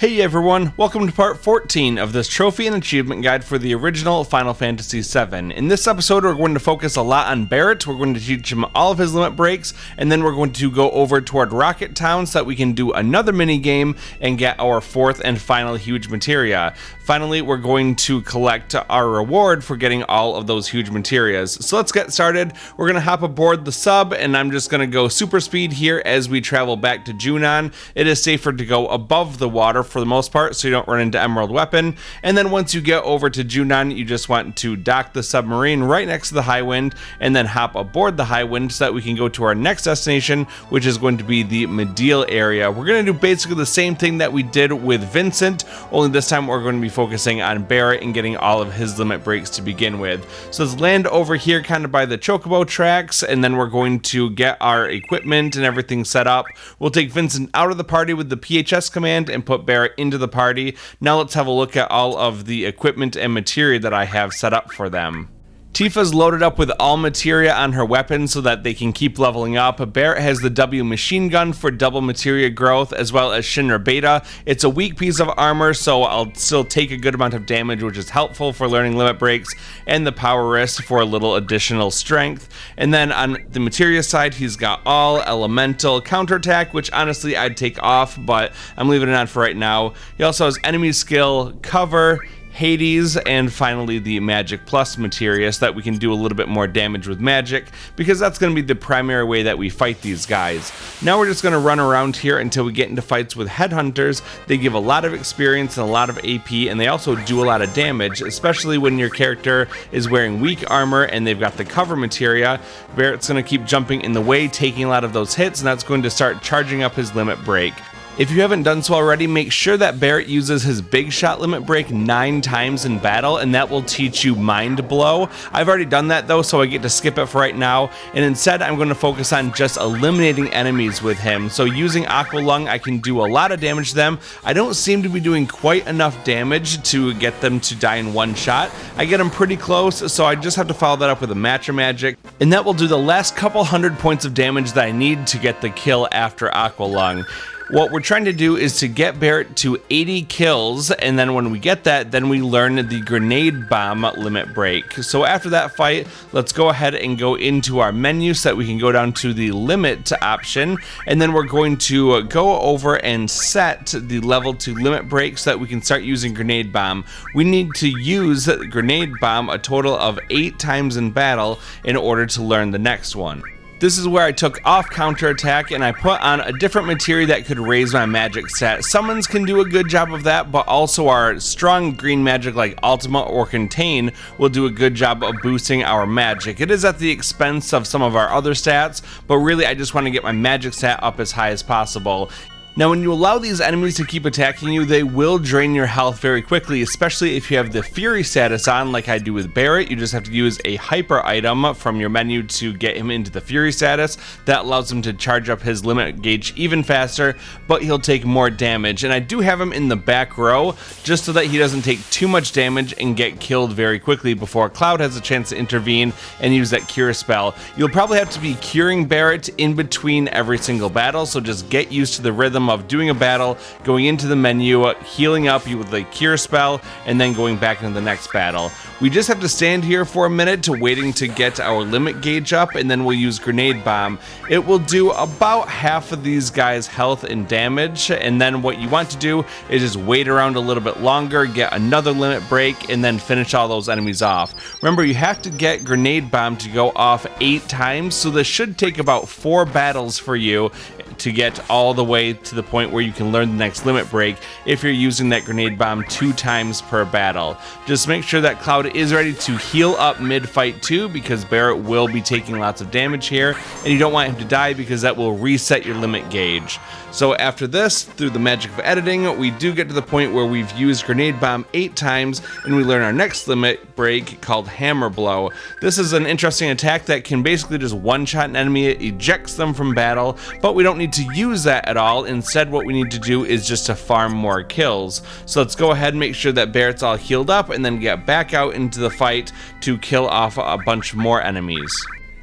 Hey everyone, welcome to part 14 of this trophy and achievement guide for the original Final Fantasy VII. In this episode we're going to focus a lot on Barret. We're going to teach him all of his limit breaks, and then we're going to go over toward Rocket Town so that we can do another mini game and get our fourth and final huge materia. Finally, we're going to collect our reward for getting all of those huge materias. So let's get started. We're going to hop aboard the sub, and I'm just going to go super speed here as we travel back to Junon. It is safer to go above the water for the most part so you don't run into Emerald Weapon. And then once you get over to Junon, you just want to dock the submarine right next to the Highwind and then hop aboard the Highwind so that we can go to our next destination, which is going to be the Mideel area. We're going to do basically the same thing that we did with Vincent, only this time we're going to be focusing on Barret and getting all of his limit breaks to begin with. So let's land over here kind of by the Chocobo tracks, and then we're going to get our equipment and everything set up. We'll take Vincent out of the party with the PHS command and put Barret into the party. Now let's have a look at all of the equipment and materia that I have set up for them. Tifa's loaded up with all materia on her weapon so that they can keep leveling up. Barret has the W machine gun for double materia growth, as well as Shinra Beta. It's a weak piece of armor, so I'll still take a good amount of damage, which is helpful for learning limit breaks, and the power wrist for a little additional strength. And then on the materia side, he's got all elemental counterattack, which honestly I'd take off, but I'm leaving it on for right now. He also has enemy skill, cover, Hades, and finally the magic plus materia so that we can do a little bit more damage with magic, because that's going to be the primary way that we fight these guys. Now we're just going to run around here until we get into fights with headhunters. They give a lot of experience and a lot of AP, and they also do a lot of damage, especially when your character is wearing weak armor and they've got the cover materia. Barret's going to keep jumping in the way, taking a lot of those hits, and that's going to start charging up his limit break. If you haven't done so already, make sure that Barret uses his big shot limit break 9 times in battle, and that will teach you Mindblow. I've already done that though, so I get to skip it for right now, and instead I'm going to focus on just eliminating enemies with him. So using Aqua Lung, I can do a lot of damage to them. I don't seem to be doing quite enough damage to get them to die in one shot. I get them pretty close, so I just have to follow that up with a Matcha Magic, and that will do the last couple hundred points of damage that I need to get the kill after Aqua Lung. What we're trying to do is to get Barret to 80 kills, and then when we get that, then we learn the grenade bomb limit break. So after that fight, let's go ahead and go into our menu so that we can go down to the limit option, and then we're going to go over and set the level to limit break so that we can start using grenade bomb. We need to use grenade bomb a total of 8 times in battle in order to learn the next one. This is where I took off counterattack and I put on a different materia that could raise my magic stat. Summons can do a good job of that, but also our strong green magic like Ultima or Contain will do a good job of boosting our magic. It is at the expense of some of our other stats, but really I just want to get my magic stat up as high as possible. Now when you allow these enemies to keep attacking you, they will drain your health very quickly, especially if you have the Fury status on like I do with Barret. You just have to use a hyper item from your menu to get him into the Fury status. That allows him to charge up his limit gauge even faster, but he'll take more damage. And I do have him in the back row just so that he doesn't take too much damage and get killed very quickly before Cloud has a chance to intervene and use that cure spell. You'll probably have to be curing Barret in between every single battle, so just get used to the rhythm of doing a battle, going into the menu, healing up you with the cure spell, and then going back into the next battle. We just have to stand here for a minute to waiting to get our limit gauge up, and then we'll use grenade bomb. It will do about half of these guys' health and damage, and then what you want to do is just wait around a little bit longer, get another limit break, and then finish all those enemies off. Remember, you have to get grenade bomb to go off 8 times, so this should take about 4 battles for you to get all the way to the point where you can learn the next limit break if you're using that grenade bomb 2 times per battle. Just make sure that Cloud is ready to heal up mid-fight too, because Barret will be taking lots of damage here, and you don't want him to die because that will reset your limit gauge. So after this, through the magic of editing, we do get to the point where we've used grenade bomb 8 times, and we learn our next limit break called Hammerblow. This is an interesting attack that can basically just one-shot an enemy, it ejects them from battle, but we don't need to use that at all. Instead, what we need to do is just to farm more kills. So let's go ahead and make sure that Barret's all healed up, and then get back out into the fight to kill off a bunch more enemies.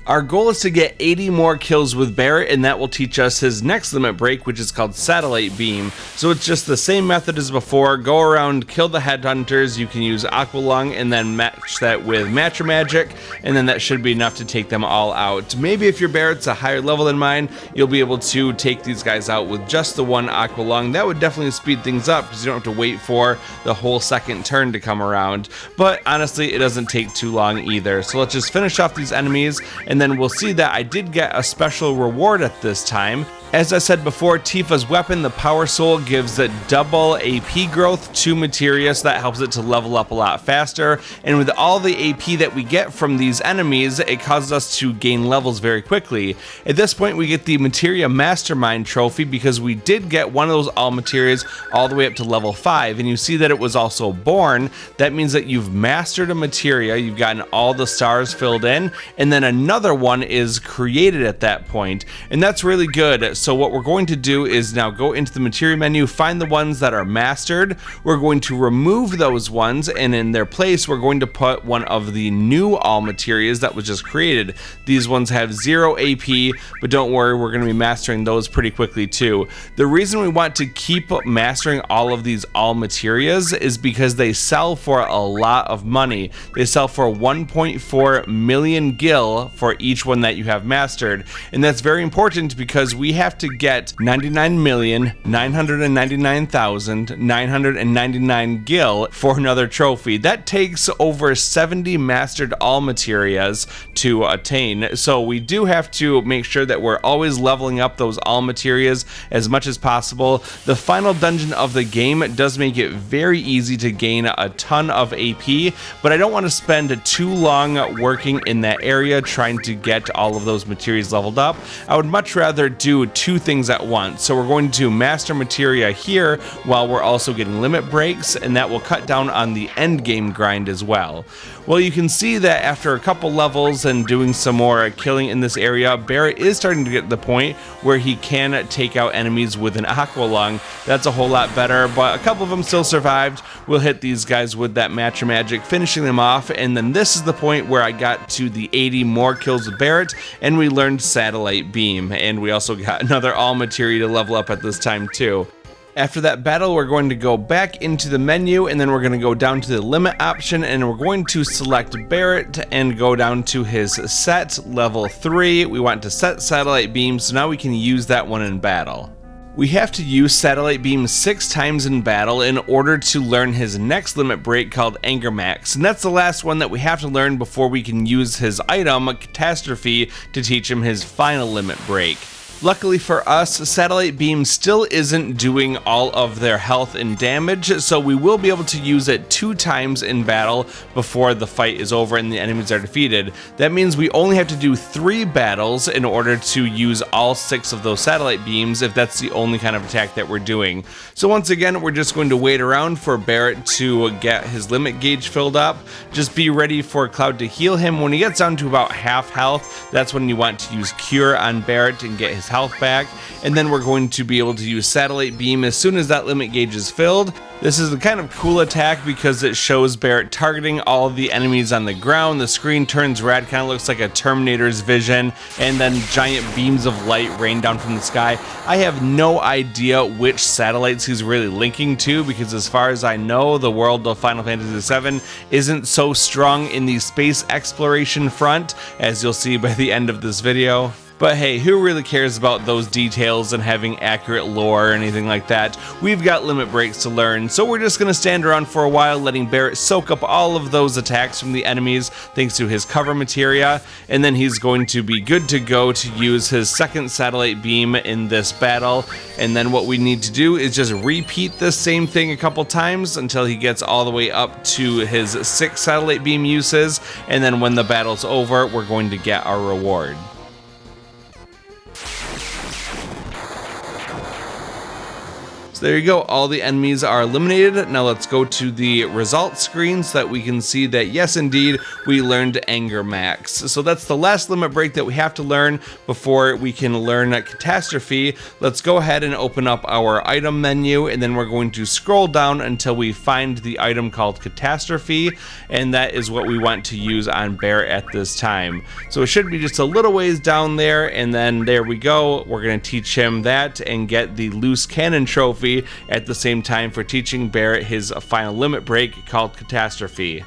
Our goal is to get 80 more kills with Barret, and that will teach us his next limit break, which is called Satellite Beam. So it's just the same method as before. Go around, kill the headhunters. You can use Aqua Lung and then match that with Materia Magic, and then that should be enough to take them all out. Maybe if your Barret's a higher level than mine, you'll be able to take these guys out with just the one Aqua Lung. That would definitely speed things up because you don't have to wait for the whole second turn to come around. But honestly, it doesn't take too long either. So let's just finish off these enemies, and then we'll see that I did get a special reward at this time. As I said before, Tifa's weapon, the Power Soul, gives it double AP growth to Materia, so that helps it to level up a lot faster. And with all the AP that we get from these enemies, it causes us to gain levels very quickly. At this point, we get the Materia Mastermind Trophy because we did get one of those all Materias all the way up to level 5. And you see that it was also born. That means that you've mastered a Materia, you've gotten all the stars filled in, and then another one is created at that point. And that's really good. So what we're going to do is now go into the Materia menu, find the ones that are mastered. We're going to remove those ones, and in their place, we're going to put one of the new all Materias that was just created. These ones have 0 AP, but don't worry, we're going to be mastering those pretty quickly too. The reason we want to keep mastering all of these all Materias is because they sell for a lot of money. They sell for 1.4 million gil for each one that you have mastered, and that's very important because we have to get 99,999,999 gil for another trophy. That takes over 70 mastered all Materias to attain, so we do have to make sure that we're always leveling up those all Materias as much as possible. The final dungeon of the game does make it very easy to gain a ton of AP, but I don't want to spend too long working in that area trying to get all of those Materias leveled up. I would much rather do two things at once. So we're going to master Materia here while we're also getting limit breaks, and that will cut down on the end game grind as well. Well, you can see that after a couple levels and doing some more killing in this area, Barret is starting to get to the point where he can take out enemies with an Aqua Lung. That's a whole lot better, but a couple of them still survived. We'll hit these guys with that Materia Magic, finishing them off, and then this is the point where I got to the 80 more kills with Barret, and we learned Satellite Beam, and we also got another all Materia to level up at this time too. After that battle, we're going to go back into the menu, and then we're going to go down to the limit option, and we're going to select Barret and go down to his set level 3. We want to set Satellite Beam, so now we can use that one in battle. We have to use Satellite Beam 6 times in battle in order to learn his next limit break called Angermax, and that's the last one that we have to learn before we can use his item, Catastrophe, to teach him his final limit break. Luckily for us, Satellite Beam still isn't doing all of their health and damage, so we will be able to use it 2 times in battle before the fight is over and the enemies are defeated. That means we only have to do 3 battles in order to use all 6 of those Satellite Beams if that's the only kind of attack that we're doing. So once again, we're just going to wait around for Barret to get his limit gauge filled up. Just be ready for Cloud to heal him. When he gets down to about half health, that's when you want to use Cure on Barret and get his health back, and then we're going to be able to use Satellite Beam as soon as that limit gauge is filled. This is a kind of cool attack because it shows Barret targeting all of the enemies on the ground. The screen turns red, kind of looks like a Terminator's vision, and then giant beams of light rain down from the sky. I have no idea which satellites he's really linking to because as far as I know, the world of Final Fantasy VII isn't so strong in the space exploration front, as you'll see by the end of this video. But hey, who really cares about those details and having accurate lore or anything like that? We've got limit breaks to learn, so we're just going to stand around for a while, letting Barret soak up all of those attacks from the enemies thanks to his cover Materia, and then he's going to be good to go to use his second Satellite Beam in this battle. And then what we need to do is just repeat this same thing a couple times until he gets all the way up to his 6 Satellite Beam uses, and then when the battle's over, we're going to get our reward. So there you go, all the enemies are eliminated. Now let's go to the results screen so that we can see that yes indeed, we learned Angermax. So that's the last limit break that we have to learn before we can learn Catastrophe. Let's go ahead and open up our item menu, and then we're going to scroll down until we find the item called Catastrophe, and that is what we want to use on Barret at this time. So it should be just a little ways down there, and then there we go. We're going to teach him that and get the loose cannon trophy at the same time for teaching Barret his final limit break called Catastrophe.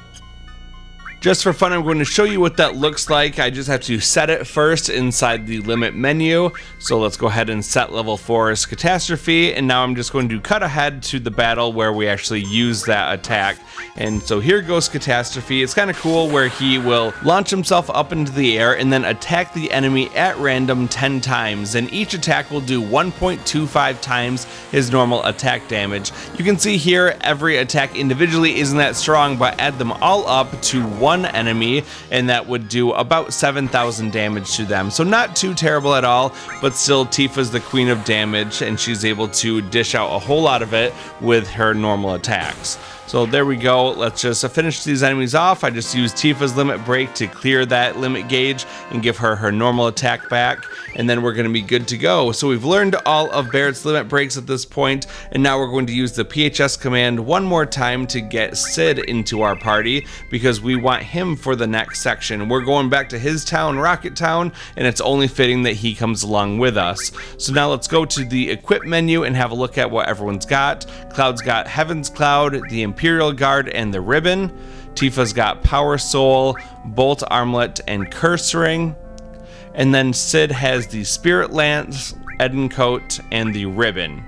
Just for fun, I'm going to show you what that looks like. I just have to set it first inside the limit menu. So let's go ahead and set level 4's Catastrophe, and now I'm just going to cut ahead to the battle where we actually use that attack. And so here goes Catastrophe. It's kind of cool where he will launch himself up into the air and then attack the enemy at random 10 times, and each attack will do 1.25 times his normal attack damage. You can see here every attack individually isn't that strong, but add them all up to one enemy and that would do about 7,000 damage to them. So not too terrible at all, but still Tifa's the queen of damage and she's able to dish out a whole lot of it with her normal attacks. So there we go. Let's just finish these enemies off. I just used Tifa's limit break to clear that limit gauge and give her her normal attack back, and then we're going to be good to go. So we've learned all of Barret's limit breaks at this point, and now we're going to use the PHS command one more time to get Sid into our party because we want him for the next section. We're going back to his town, Rocket Town, and it's only fitting that he comes along with us. So now let's go to the equip menu and have a look at what everyone's got. Cloud's got Heaven's Cloud, the Imperial Guard, and the Ribbon. Tifa's got Power Soul, Bolt Armlet, and Curse Ring. And then Sid has the Spirit Lance, Eden Coat, and the Ribbon.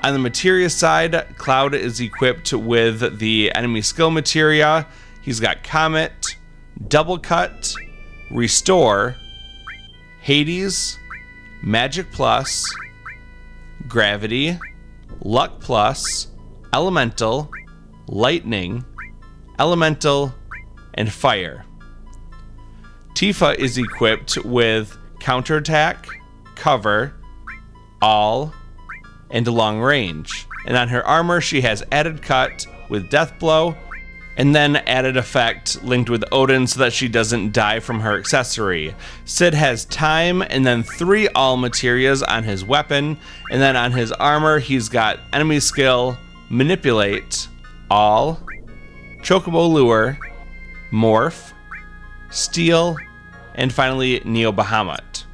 On the Materia side, Cloud is equipped with the enemy skill Materia. He's got Comet, Double Cut, Restore, Hades, Magic Plus, Gravity, Luck Plus, Elemental, Lightning, Elemental, and Fire. Tifa is equipped with Counterattack, Cover, All, and Long Range. And on her armor, she has Added Cut with Death Blow, and then added effect linked with Odin so that she doesn't die from her accessory. Sid has Time, and then 3 All Materias on his weapon, and then on his armor, he's got Enemy Skill, Manipulate, All, Chocobo Lure, Morph, Steel, and finally Neo Bahamut.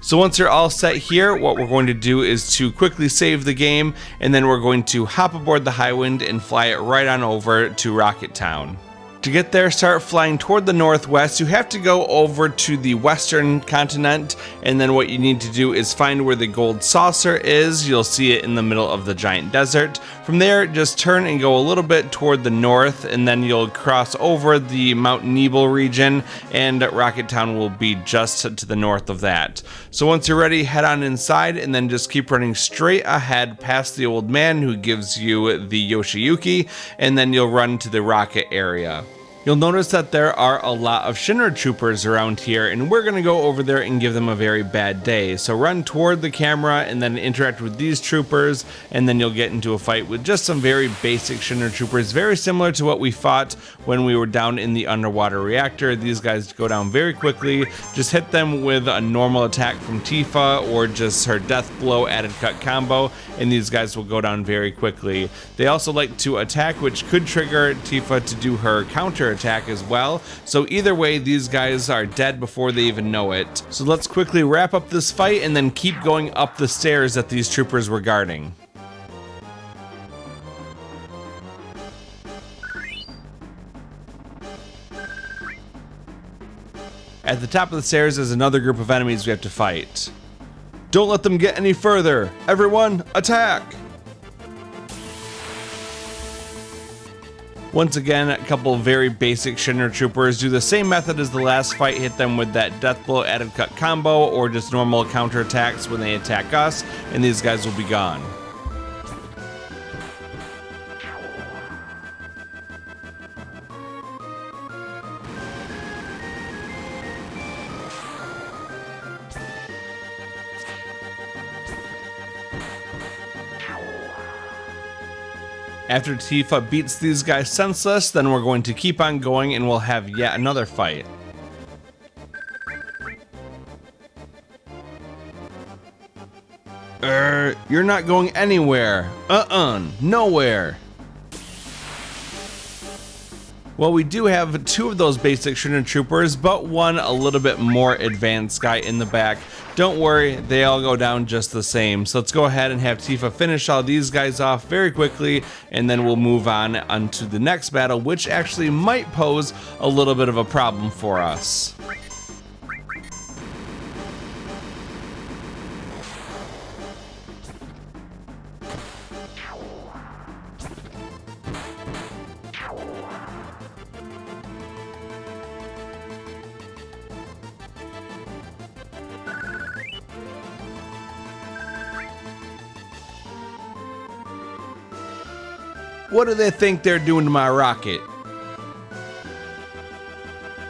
So once you're all set here, what we're going to do is to quickly save the game, and then we're going to hop aboard the Highwind and fly it right on over to Rocket Town. To get there, start flying toward the northwest. You have to go over to the western continent, and then what you need to do is find where the gold saucer is. You'll see it in the middle of the giant desert. From there, just turn and go a little bit toward the north, and then you'll cross over the Mount Mideel region, and Rocket Town will be just to the north of that. So once you're ready, head on inside, and then just keep running straight ahead past the old man who gives you the Yoshiyuki, and then you'll run to the rocket area. You'll notice that there are a lot of Shinra troopers around here, and we're going to go over there and give them a very bad day. So run toward the camera and then interact with these troopers, and then you'll get into a fight with just some very basic Shinra troopers, very similar to what we fought when we were down in the underwater reactor. These guys go down very quickly. Just hit them with a normal attack from Tifa or just her death blow added cut combo, and these guys will go down very quickly. They also like to attack, which could trigger Tifa to do her counter attack as well. So either way, these guys are dead before they even know it. So let's quickly wrap up this fight and then keep going up the stairs that these troopers were guarding. At the top of the stairs is another group of enemies we have to fight. Don't let them get any further. Everyone, attack! Once again, a couple of very basic Shinra troopers. Do the same method as the last fight, hit them with that death blow added cut combo or just normal counter attacks when they attack us, and these guys will be gone. After Tifa beats these guys senseless, then we're going to keep on going and we'll have yet another fight. You're not going anywhere. Nowhere. Well, we do have two of those basic Shooter Troopers, but one a little bit more advanced guy in the back. Don't worry, they all go down just the same. So let's go ahead and have Tifa finish all these guys off very quickly, and then we'll move on onto the next battle, which actually might pose a little bit of a problem for us. What do they think they're doing to my rocket?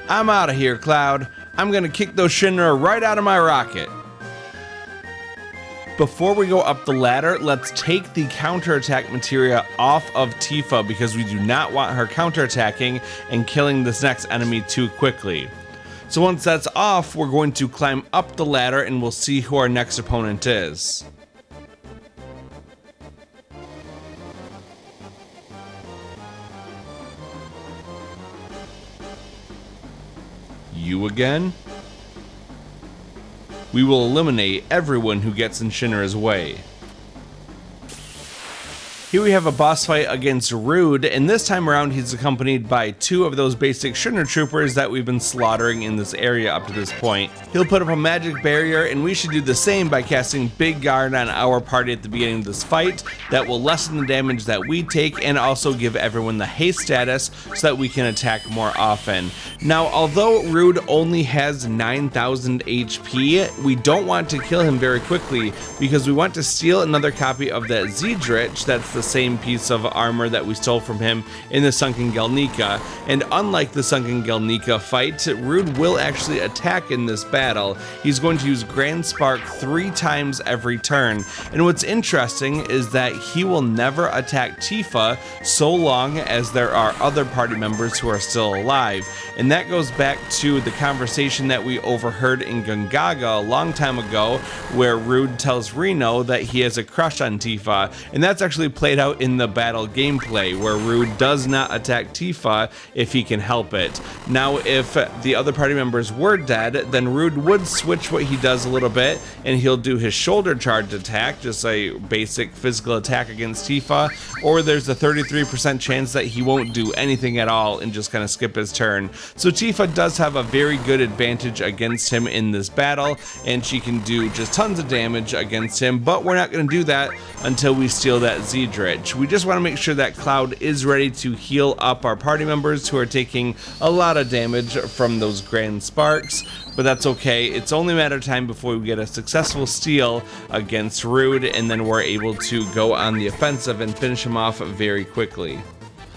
I'm out of here, Cloud. I'm gonna kick those Shinra right out of my rocket. Before we go up the ladder, let's take the counterattack materia off of Tifa because we do not want her counterattacking and killing this next enemy too quickly. So once that's off, we're going to climb up the ladder and we'll see who our next opponent is. You again? We will eliminate everyone who gets in Shinra's way. Here we have a boss fight against Rude, and this time around he's accompanied by two of those basic Shooter Troopers that we've been slaughtering in this area up to this point. He'll put up a magic barrier, and we should do the same by casting Big Guard on our party at the beginning of this fight. That will lessen the damage that we take and also give everyone the haste status so that we can attack more often. Now, although Rude only has 9,000 HP, we don't want to kill him very quickly because we want to steal another copy of that Zedrich that's the same piece of armor that we stole from him in the Sunken Gelnika, and unlike the Sunken Gelnika fight, Rude will actually attack in this battle. He's going to use Grand Spark 3 times every turn, and what's interesting is that he will never attack Tifa so long as there are other party members who are still alive, and that goes back to the conversation that we overheard in Gungaga a long time ago where Rude tells Reno that he has a crush on Tifa, and that's actually played out in the battle gameplay where Rude does not attack Tifa if he can help it. Now, if the other party members were dead, then Rude would switch what he does a little bit and he'll do his shoulder charge attack, just a basic physical attack against Tifa, or there's a 33% chance that he won't do anything at all and just kind of skip his turn. So Tifa does have a very good advantage against him in this battle, and she can do just tons of damage against him, but we're not going to do that until we steal that Zedrich. We just want to make sure that Cloud is ready to heal up our party members who are taking a lot of damage from those Grand Sparks, but that's okay. It's only a matter of time before we get a successful steal against Rude, and then we're able to go on the offensive and finish him off very quickly.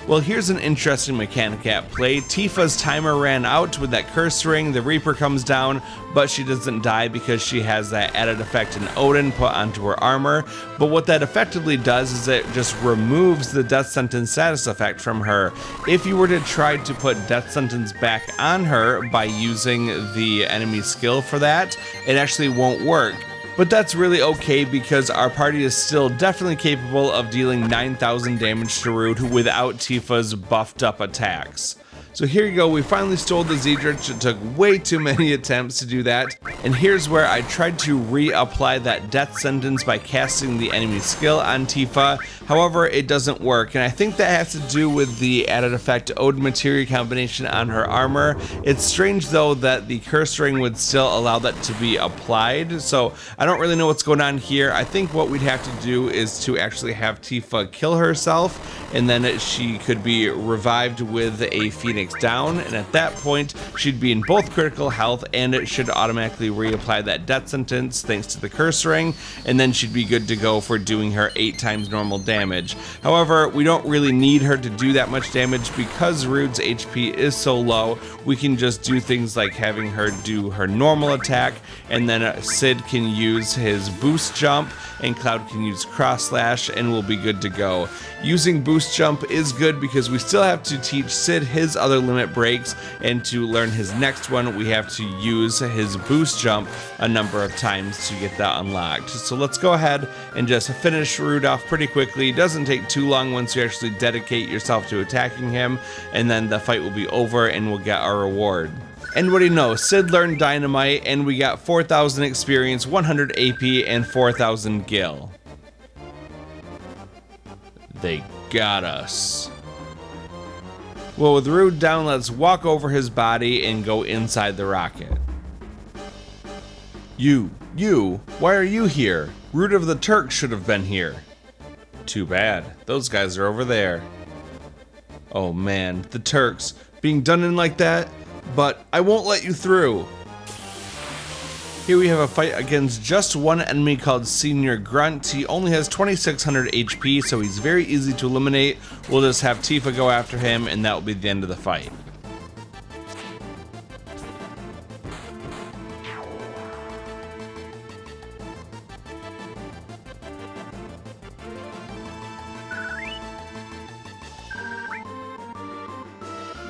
Well, here's an interesting mechanic at play. Tifa's timer ran out with that curse ring. The Reaper comes down, but she doesn't die because she has that added effect in Odin put onto her armor. But what that effectively does is it just removes the death sentence status effect from her. If you were to try to put death sentence back on her by using the enemy skill for that, it actually won't work. But that's really okay because our party is still definitely capable of dealing 9,000 damage to Rude without Tifa's buffed up attacks. So here you go, we finally stole the Zedrich. It took way too many attempts to do that. And here's where I tried to reapply that death sentence by casting the enemy skill on Tifa. However, it doesn't work, and I think that has to do with the added effect Odin Materia combination on her armor. It's strange though that the curse ring would still allow that to be applied, so I don't really know what's going on here. I think what we'd have to do is to actually have Tifa kill herself, and then she could be revived with a Phoenix Phoenix down, and at that point, she'd be in both critical health, and it should automatically reapply that death sentence thanks to the curse ring, and then she'd be good to go for doing her 8 times normal damage. However, we don't really need her to do that much damage because Rude's HP is so low. We can just do things like having her do her normal attack, and then Sid can use his boost jump, and Cloud can use cross slash, and we'll be good to go. Using boost jump is good because we still have to teach Sid his other limit breaks, and to learn his next one we have to use his boost jump a number of times to get that unlocked. So let's go ahead and just finish Rude off pretty quickly. It doesn't take too long once you actually dedicate yourself to attacking him, and then the fight will be over and we'll get our reward. And what do you know, Sid learned Dynamite and we got 4,000 experience, 100 AP, and 4,000 gil. They got us. Well, with Rude down, let's walk over his body and go inside the rocket. You, why are you here? Rude of the Turks should have been here. Too bad, those guys are over there. Oh man, the Turks, being done in like that? But I won't let you through. Here we have a fight against just one enemy called Senior Grunt. He only has 2600 HP, so he's very easy to eliminate. We'll just have Tifa go after him, and that will be the end of the fight.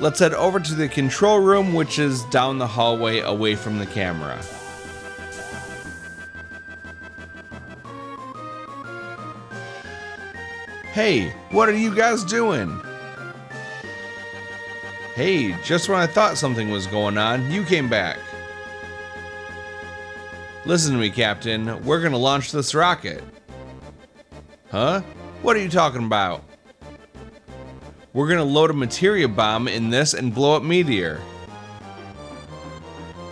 Let's head over to the control room, which is down the hallway away from the camera. Hey, what are you guys doing? Hey, just when I thought something was going on, you came back. Listen to me, Captain. We're gonna launch this rocket. Huh? What are you talking about? We're gonna load a Materia bomb in this and blow up Meteor.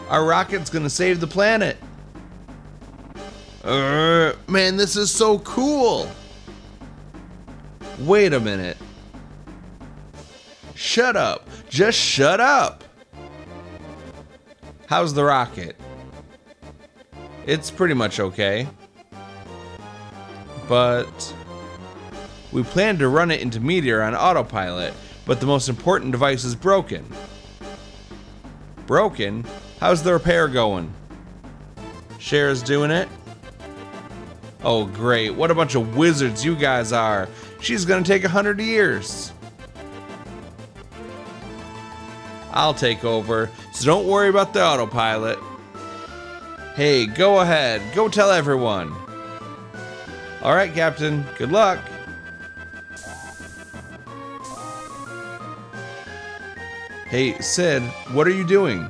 Our rocket's gonna save the planet. Man, this is so cool. Wait a minute. Shut up. Just shut up. How's the rocket? It's pretty much okay. But we plan to run it into Meteor on autopilot, but the most important device is broken. Broken? How's the repair going? Cher's doing it? Oh great, what a bunch of wizards you guys are. She's gonna take 100 years. I'll take over, so don't worry about the autopilot. Hey, go ahead, go tell everyone. Alright, Captain, good luck. Hey, Sid, what are you doing?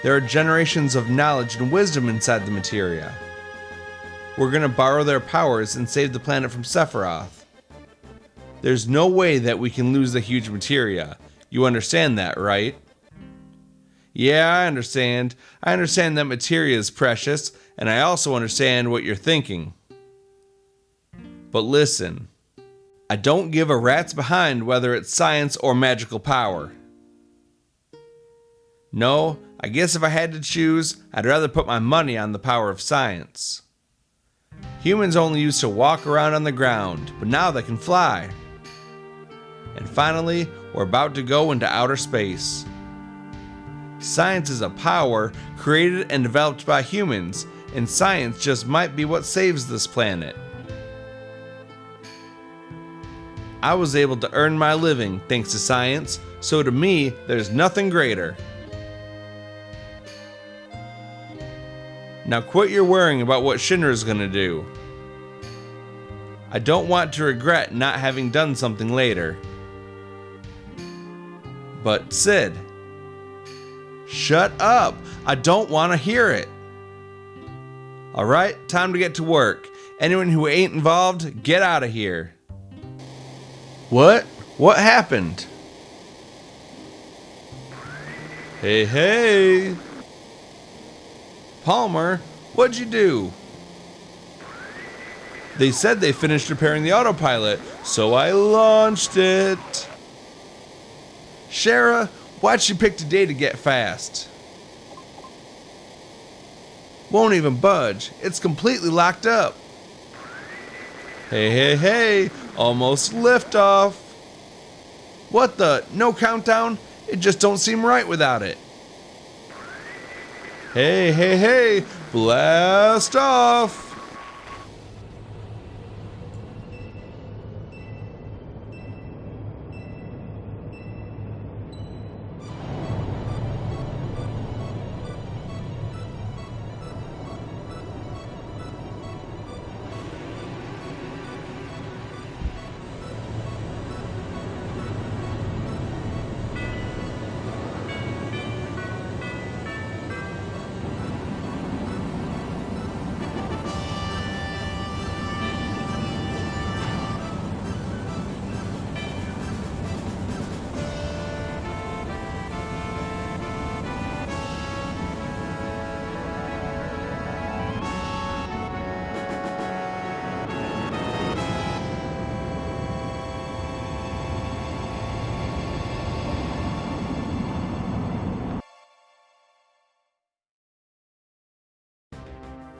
There are generations of knowledge and wisdom inside the Materia. We're gonna borrow their powers and save the planet from Sephiroth. There's no way that we can lose the huge Materia. You understand that, right? Yeah, I understand. I understand that Materia is precious, and I also understand what you're thinking. But listen. I don't give a rat's behind whether it's science or magical power. No, I guess if I had to choose, I'd rather put my money on the power of science. Humans only used to walk around on the ground, but now they can fly. And finally, we're about to go into outer space. Science is a power created and developed by humans, and science just might be what saves this planet. I was able to earn my living thanks to science, so to me, there's nothing greater. Now quit your worrying about what Shinra's gonna do. I don't want to regret not having done something later. But Sid, shut up! I don't want to hear it. Alright, time to get to work. Anyone who ain't involved, get out of here. What? What happened? Hey! Palmer, what'd you do? They said they finished repairing the autopilot, so I launched it. Shara, why'd she pick today to get fast? Won't even budge. It's completely locked up. Hey, hey, hey. Almost liftoff. What the? No countdown? It just don't seem right without it. Hey, hey, hey. Blast off.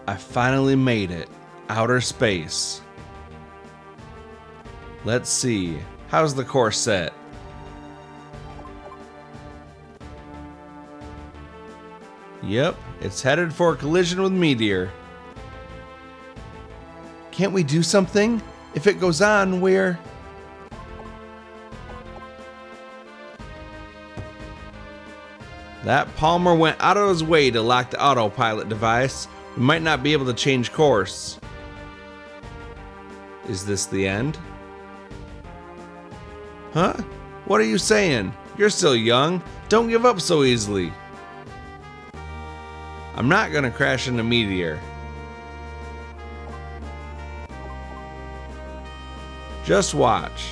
I finally made it. Outer space. Let's see. How's the course set? Yep, it's headed for a collision with Meteor. Can't we do something? If it goes on, we're... That Palmer went out of his way to lock the autopilot device. We might not be able to change course. Is this the end? Huh? What are you saying? You're still young. Don't give up so easily. I'm not gonna crash into Meteor. Just watch.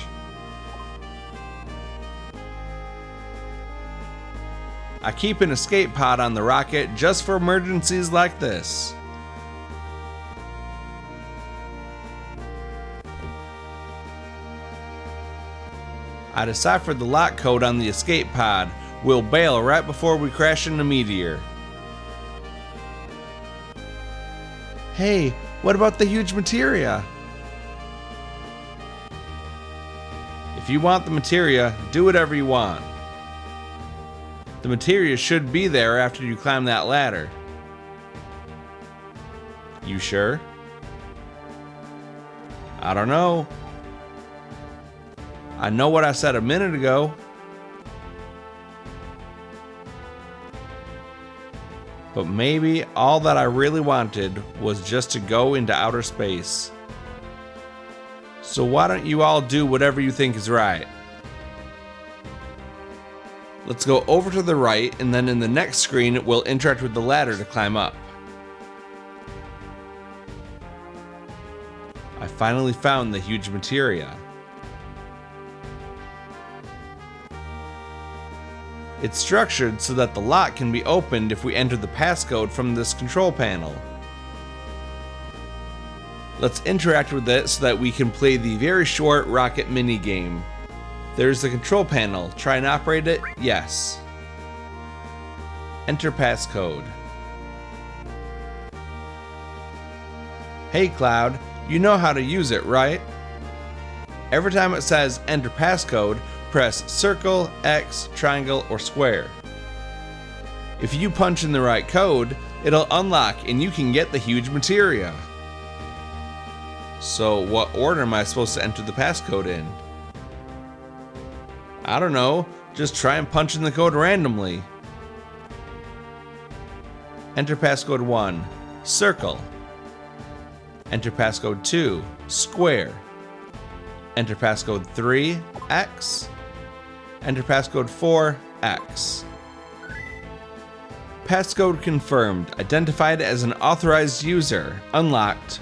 I keep an escape pod on the rocket just for emergencies like this. I deciphered the lock code on the escape pod. We'll bail right before we crash into Meteor. Hey, what about the huge materia? If you want the materia, do whatever you want. The materia should be there after you climb that ladder. You sure? I don't know. I know what I said a minute ago. But maybe all that I really wanted was just to go into outer space. So why don't you all do whatever you think is right? Let's go over to the right, and then in the next screen, we'll interact with the ladder to climb up. I finally found the huge materia. It's structured so that the lock can be opened if we enter the passcode from this control panel. Let's interact with it so that we can play the very short rocket minigame. There's the control panel. Try and operate it? Yes. Enter passcode. Hey Cloud, you know how to use it, right? Every time it says enter passcode, press circle, X, triangle, or square. If you punch in the right code, it'll unlock and you can get the huge materia. So what order am I supposed to enter the passcode in? I don't know, just try and punch in the code randomly. Enter passcode 1, circle. Enter passcode 2, square. Enter passcode 3, X. Enter passcode 4, X. Passcode confirmed. Identified as an authorized user. Unlocked.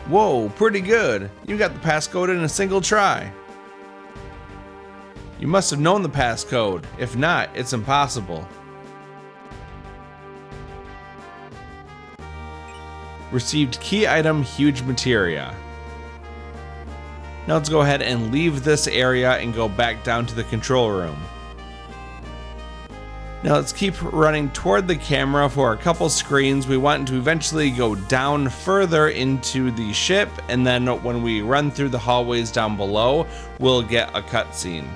Whoa, pretty good. You got the passcode in a single try. You must have known the passcode. If not, it's impossible. Received key item huge materia. Now let's go ahead and leave this area and go back down to the control room. Now let's keep running toward the camera for a couple screens. We want to eventually go down further into the ship, and then when we run through the hallways down below, we'll get a cutscene.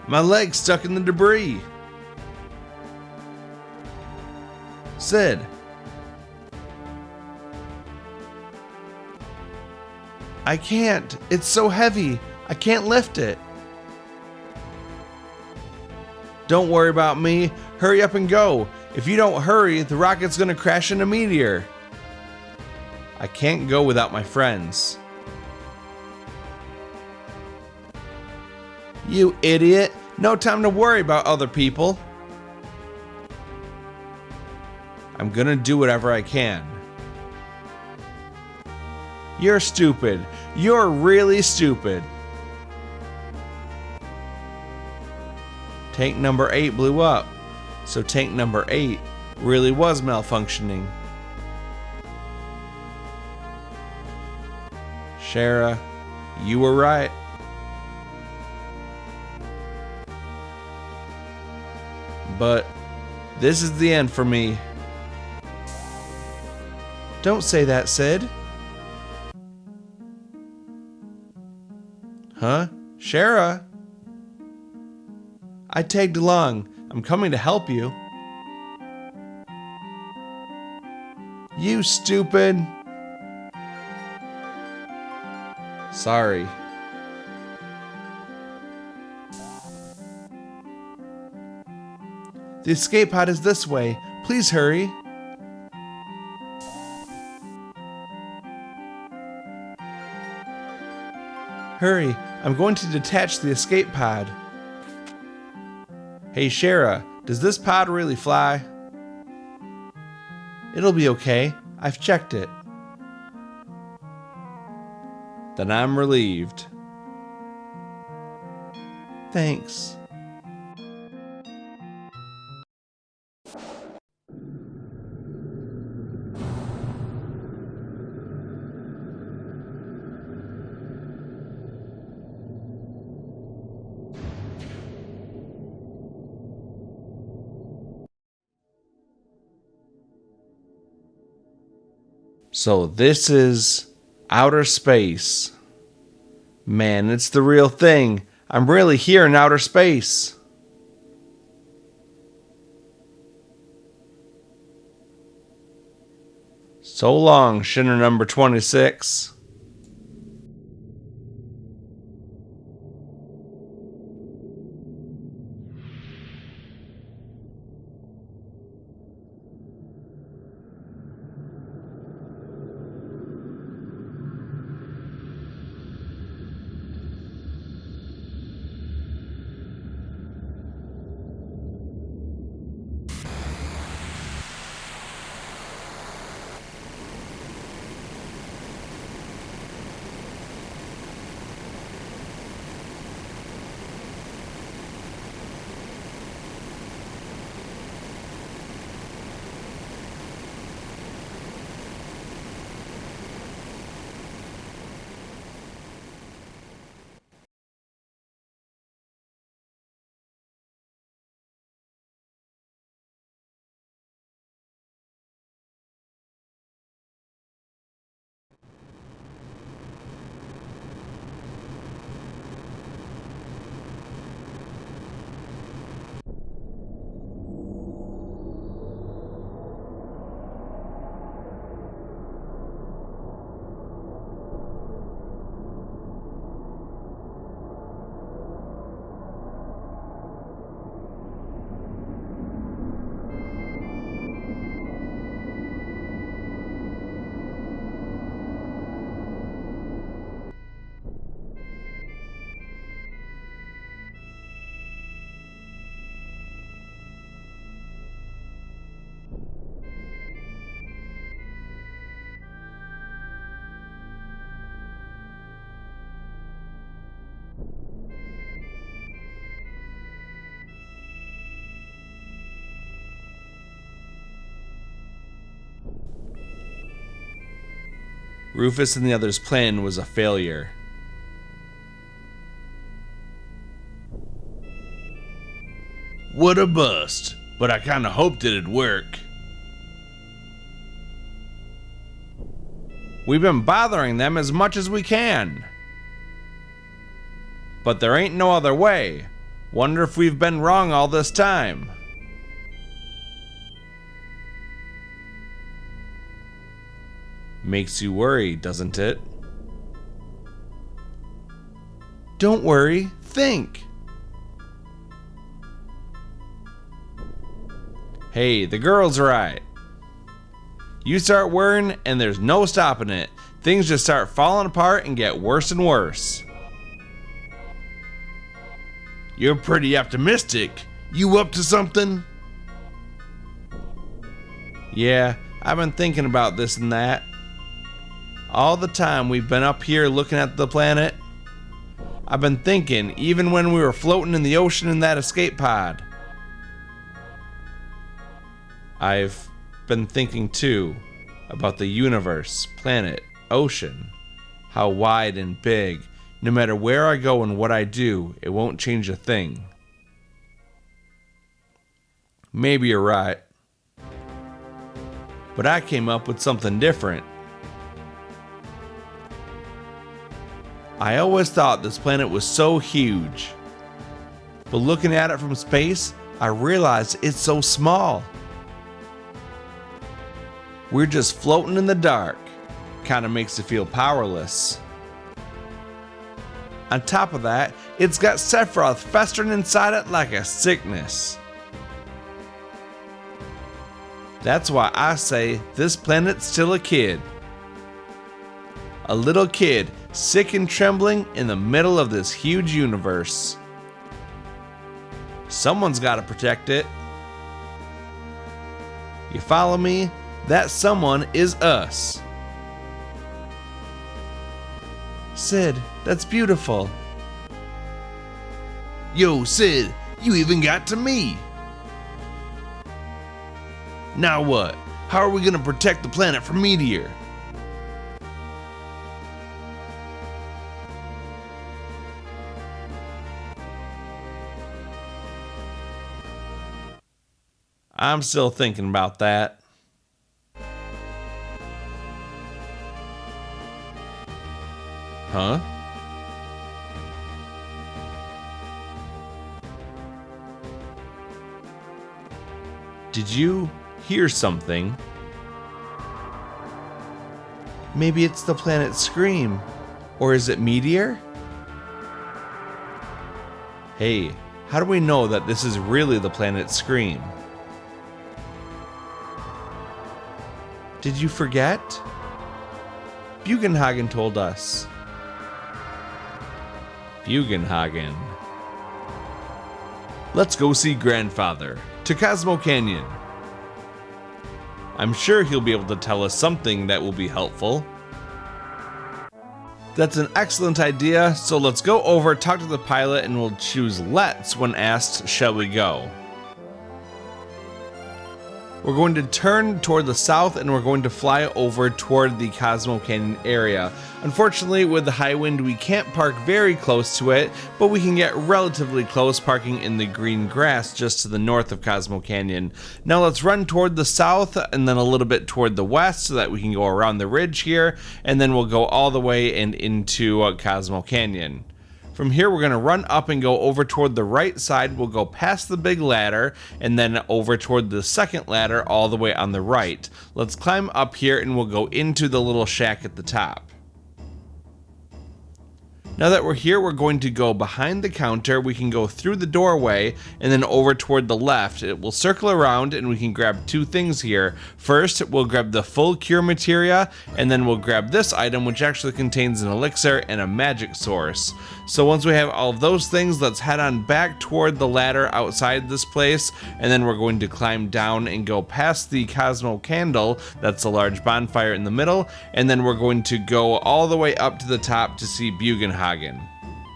My leg's stuck in the debris. Sid. I can't. It's so heavy. I can't lift it. Don't worry about me. Hurry up and go. If you don't hurry, the rocket's gonna crash in a meteor. I can't go without my friends. You idiot. No time to worry about other people. I'm gonna do whatever I can. You're stupid. You're really stupid. Tank number 8 blew up, so tank number 8 really was malfunctioning. Shara, you were right. But this is the end for me. Don't say that, Sid. Huh? Shara? I tagged along. I'm coming to help you. You stupid. Sorry. The escape pod is this way. Please hurry. Hurry, I'm going to detach the escape pod. Hey Shara, does this pod really fly? It'll be okay. I've checked it. Then I'm relieved. Thanks. So this is outer space. Man, it's the real thing. I'm really here in outer space. So long, Shinner number 26. Rufus and the others' plan was a failure. What a bust, but I kinda hoped it'd work. We've been bothering them as much as we can. But there ain't no other way. Wonder if we've been wrong all this time. Makes you worry, doesn't it? Don't worry, think. Hey, the girl's right. You start worrying and there's no stopping it. Things just start falling apart and get worse and worse. You're pretty optimistic. You up to something? Yeah, I've been thinking about this and that. All the time we've been up here looking at the planet, I've been thinking, even when we were floating in the ocean in that escape pod. I've been thinking too about the universe, planet, ocean, how wide and big. No matter where I go and what I do, it won't change a thing. Maybe you're right. But I came up with something different. I always thought this planet was so huge. But looking at it from space, I realized it's so small. We're just floating in the dark. Kinda makes you feel powerless. On top of that, it's got Sephiroth festering inside it like a sickness. That's why I say this planet's still a kid. A little kid, sick and trembling in the middle of this huge universe. Someone's gotta protect it. You follow me? That someone is us. Sid, that's beautiful. Yo, Sid, you even got to me. Now what? How are we gonna protect the planet from Meteor? I'm still thinking about that. Huh? Did you hear something? Maybe it's the planet Scream. Or is it Meteor? Hey, how do we know that this is really the planet Scream? Did you forget? Bugenhagen told us. Bugenhagen. Let's go see Grandfather to Cosmo Canyon. I'm sure he'll be able to tell us something that will be helpful. That's an excellent idea, so let's go over, talk to the pilot, and we'll choose let's when asked, shall we go? We're going to turn toward the south and we're going to fly over toward the Cosmo Canyon area. Unfortunately, with the high wind, we can't park very close to it, but we can get relatively close parking in the green grass just to the north of Cosmo Canyon. Now let's run toward the south and then a little bit toward the west so that we can go around the ridge here, and then we'll go all the way and into Cosmo Canyon. From here, we're going to run up and go over toward the right side. We'll go past the big ladder and then over toward the second ladder all the way on the right. Let's climb up here and we'll go into the little shack at the top. Now that we're here, we're going to go behind the counter. We can go through the doorway and then over toward the left. It will circle around and we can grab two things here. First, we'll grab the full cure materia, and then we'll grab this item, which actually contains an elixir and a magic source. So once we have all of those things, let's head on back toward the ladder outside this place, and then we're going to climb down and go past the Cosmo Candle, that's a large bonfire in the middle, and then we're going to go all the way up to the top to see Bugenhagen.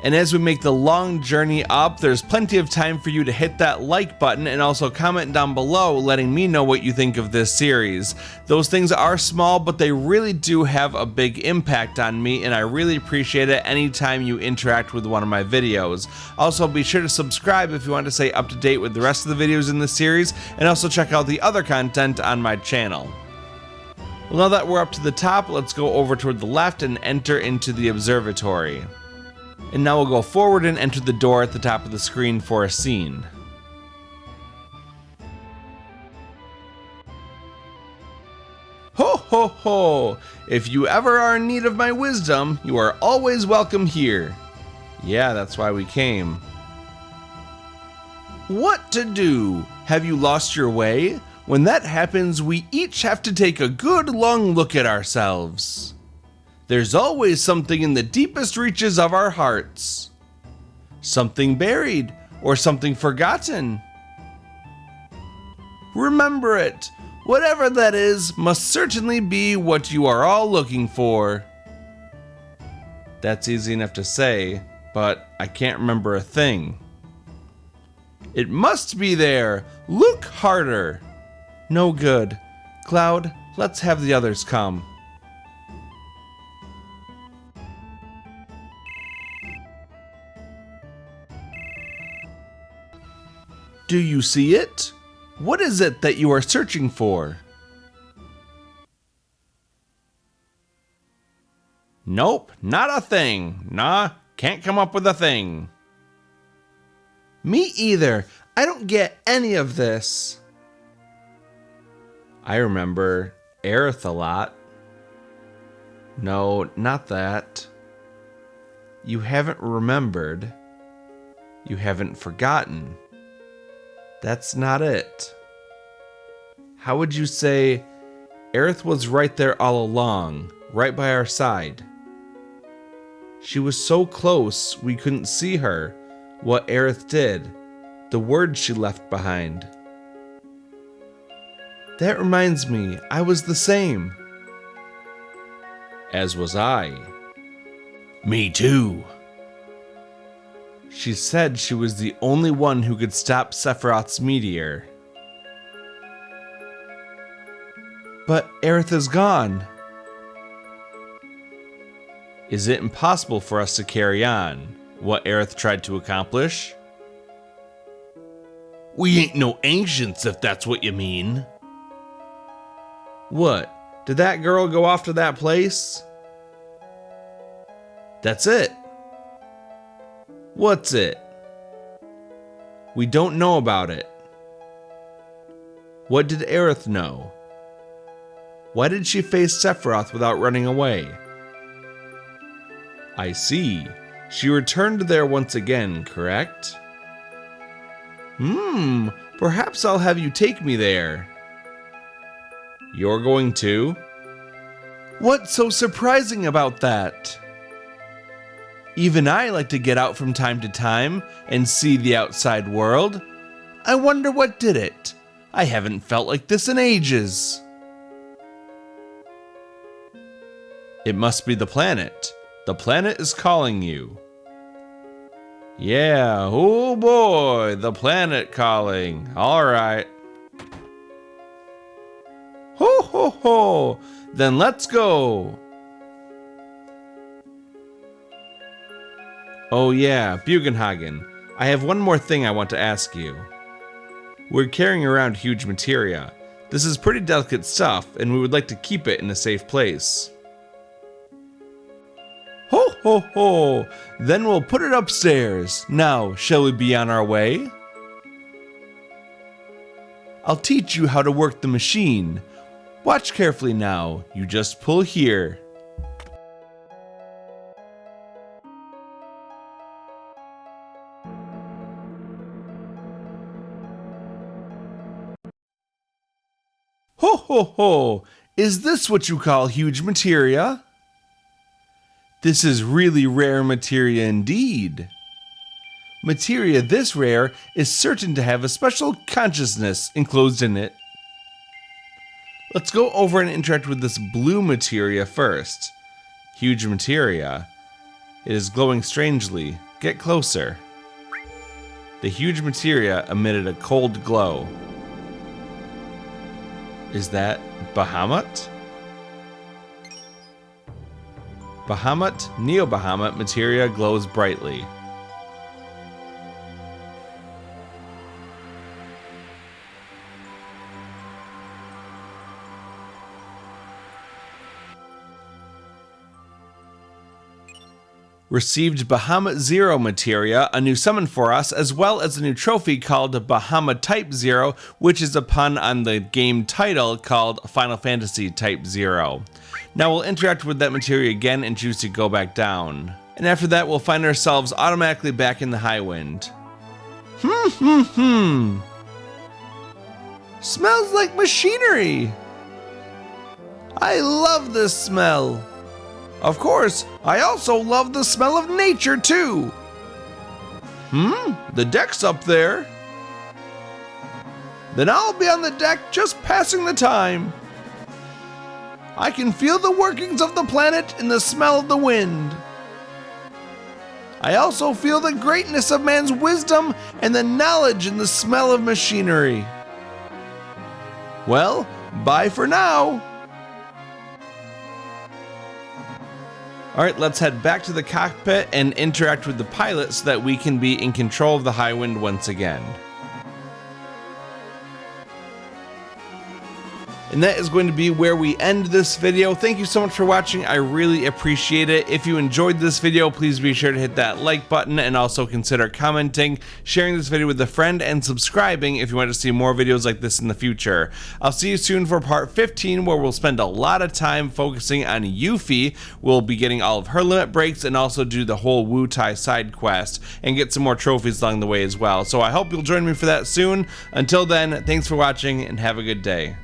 And as we make the long journey up, there's plenty of time for you to hit that like button and also comment down below letting me know what you think of this series. Those things are small, but they really do have a big impact on me, and I really appreciate it anytime you interact with one of my videos. Also, be sure to subscribe if you want to stay up to date with the rest of the videos in this series, and also check out the other content on my channel. Well, now that we're up to the top, let's go over toward the left and enter into the observatory. And now we'll go forward and enter the door at the top of the screen for a scene. Ho ho ho! If you ever are in need of my wisdom, you are always welcome here. Yeah, that's why we came. What to do? Have you lost your way? When that happens, we each have to take a good long look at ourselves. There's always something in the deepest reaches of our hearts. Something buried or something forgotten. Remember it. Whatever that is must certainly be what you are all looking for. That's easy enough to say, but I can't remember a thing. It must be there. Look harder. No good. Cloud, let's have the others come. Do you see it? What is it that you are searching for? Nope, not a thing. Nah, can't come up with a thing. Me either. I don't get any of this. I remember aerith a lot. No, not that. You haven't remembered. You haven't forgotten. That's not it. How would you say aerith was right there all along, right by our side? She was so close we couldn't see her, what aerith did, the words she left behind. That reminds me, I was the same. As was I. Me too. She said she was the only one who could stop Sephiroth's meteor. But aerith is gone. Is it impossible for us to carry on what aerith tried to accomplish? We ain't no ancients, if that's what you mean. What? Did that girl go off to that place? That's it. What's it? We don't know about it. What did aerith know? Why did she face Sephiroth without running away? I see. She returned there once again, correct? Perhaps I'll have you take me there. You're going too? What's so surprising about that? Even I like to get out from time to time and see the outside world. I wonder what did it. I haven't felt like this in ages. It must be the planet. The planet is calling you. Yeah, oh boy, the planet calling. All right. Ho ho ho, then let's go. Oh yeah, Bugenhagen, I have one more thing I want to ask you. We're carrying around huge materia. This is pretty delicate stuff, and we would like to keep it in a safe place. Ho ho ho, then we'll put it upstairs. Now, shall we be on our way? I'll teach you how to work the machine. Watch carefully now, you just pull here. Ho ho ho! Is this what you call huge materia? This is really rare materia indeed. Materia this rare is certain to have a special consciousness enclosed in it. Let's go over and interact with this blue materia first. Huge materia. It is glowing strangely. Get closer. The huge materia emitted a cold glow. Is that Bahamut? Bahamut, Neo-Bahamut materia glows brightly. Received Bahamut-0 materia, a new summon for us, as well as a new trophy called Bahamutype-0, which is a pun on the game title called Final Fantasy Type 0. Now we'll interact with that materia again and choose to go back down. And after that we'll find ourselves automatically back in the high wind. Smells like machinery! I love this smell! Of course, I also love the smell of nature too! The deck's up there. Then I'll be on the deck just passing the time. I can feel the workings of the planet in the smell of the wind. I also feel the greatness of man's wisdom and the knowledge in the smell of machinery. Well, bye for now. Alright, let's head back to the cockpit and interact with the pilot so that we can be in control of the high wind once again. And that is going to be where we end this video. Thank you so much for watching. I really appreciate it. If you enjoyed this video, please be sure to hit that like button and also consider commenting, sharing this video with a friend, and subscribing if you want to see more videos like this in the future. I'll see you soon for part 15, where we'll spend a lot of time focusing on Yuffie. We'll be getting all of her limit breaks and also do the whole Wutai side quest and get some more trophies along the way as well. So I hope you'll join me for that soon. Until then, thanks for watching and have a good day.